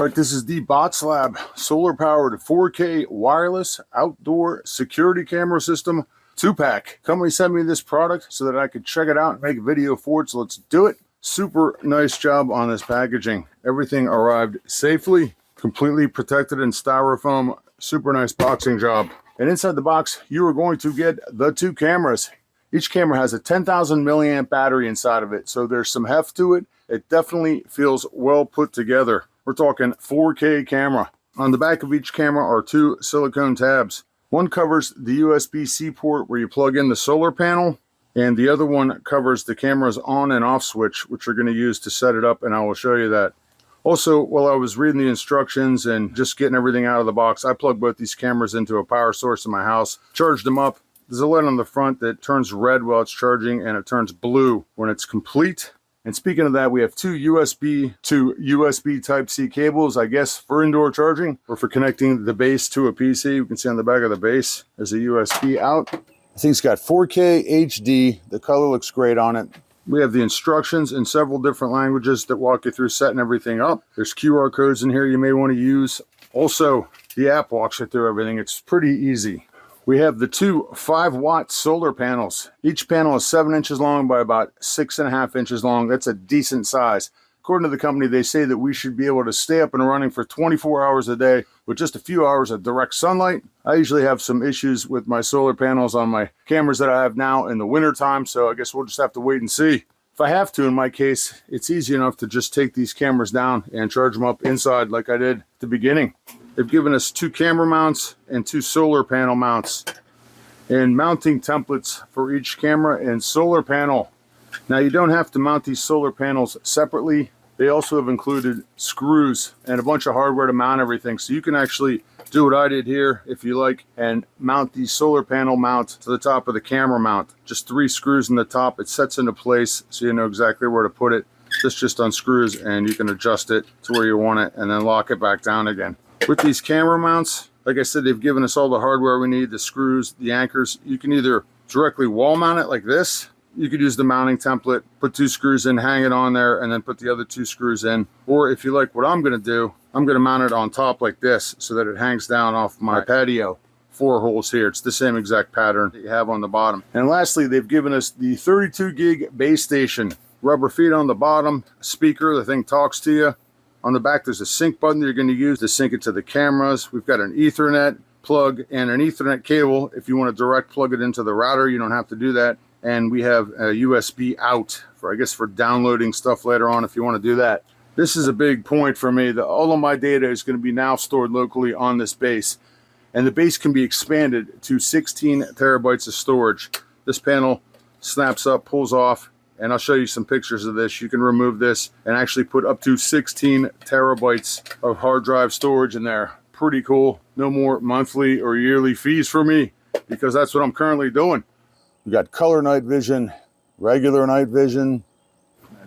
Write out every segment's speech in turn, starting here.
All right, this is the BOTSLAB solar-powered 4K wireless outdoor security camera system 2-pack. Company sent me this product so that I could check it out and make a video for it, so let's do it. Super nice job on this packaging. Everything arrived safely, completely protected in styrofoam. Super nice boxing job. And inside the box, you are going to get the 2 cameras. Each camera has a 10,000 milliamp battery inside of it, so there's some heft to it. It definitely feels well put together. We're talking 4K camera. On the back of each camera are 2 silicone tabs. One covers the USB-C port where you plug in the solar panel, and the other one covers the camera's on and off switch, which you're going to use to set it up, and I will show you that. Also, while I was reading the instructions and just getting everything out of the box, I plugged both these cameras into a power source in my house, charged them up. There's a light on the front that turns red while it's charging, and it turns blue when it's complete. And speaking of that, we have 2 USB to USB Type-C cables, I guess for indoor charging or for connecting the base to a PC. You can see on the back of the base, there's a USB out. I think it's got 4K HD. The color looks great on it. We have the instructions in several different languages that walk you through setting everything up. There's QR codes in here you may want to use. Also, the app walks you through everything. It's pretty easy. We have the 2 5-watt solar panels. Each panel is 7 inches long by about 6.5 inches long. That's a decent size. According to the company, they say that we should be able to stay up and running for 24 hours a day with just a few hours of direct sunlight. I usually have some issues with my solar panels on my cameras that I have now in the winter time, so I guess we'll just have to wait and see. If I have to, in my case, it's easy enough to just take these cameras down and charge them up inside like I did at the beginning. They've given us 2 camera mounts and 2 solar panel mounts and mounting templates for each camera and solar panel. Now, you don't have to mount these solar panels separately. They also have included screws and a bunch of hardware to mount everything. So you can actually do what I did here, if you like, and mount the solar panel mount to the top of the camera mount. Just 3 screws in the top. It sets into place so you know exactly where to put it. This just unscrews and you can adjust it to where you want it and then lock it back down again. With these camera mounts, like I said, they've given us all the hardware we need, the screws, the anchors. You can either directly wall mount it like this. You could use the mounting template, put 2 screws in, hang it on there, and then put the other 2 screws in. Or if you like what I'm going to do, I'm going to mount it on top like this so that it hangs down off my patio. 4 holes here. It's the same exact pattern that you have on the bottom. And lastly, they've given us the 32 gig base station. Rubber feet on the bottom, speaker, the thing talks to you. On the back, there's a sync button that you're going to use to sync it to the cameras. We've got an Ethernet plug and an Ethernet cable. If you want to direct plug it into the router, you don't have to do that. And we have a USB out for, I guess, for downloading stuff later on if you want to do that. This is a big point for me. All of my data is going to be now stored locally on this base. And the base can be expanded to 16 terabytes of storage. This panel snaps up, pulls off, and I'll show you some pictures of this. You can remove this and actually put up to 16 terabytes of hard drive storage in there. Pretty cool. No more monthly or yearly fees for me because that's what I'm currently doing. We got color night vision, regular night vision.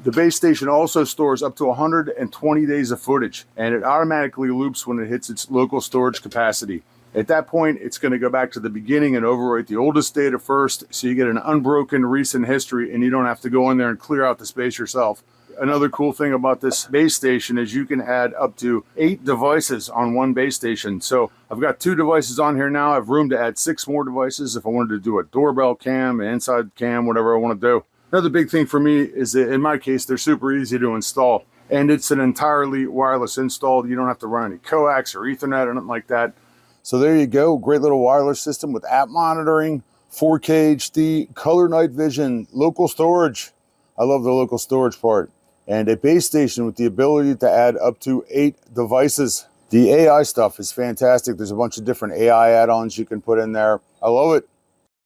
The base station also stores up to 120 days of footage, and it automatically loops when it hits its local storage capacity. At that point, it's going to go back to the beginning and overwrite the oldest data first, so you get an unbroken recent history and you don't have to go in there and clear out the space yourself. Another cool thing about this base station is you can add up to 8 devices on one base station. So I've got 2 devices on here now. I have room to add 6 more devices if I wanted to do a doorbell cam, an inside cam, whatever I want to do. Another big thing for me is that in my case, they're super easy to install. And it's an entirely wireless install. You don't have to run any coax or Ethernet or anything like that. So there you go, great little wireless system with app monitoring, 4K HD, color night vision, local storage. I love the local storage part. And a base station with the ability to add up to 8 devices. The AI stuff is fantastic. There's a bunch of different AI add-ons you can put in there. I love it.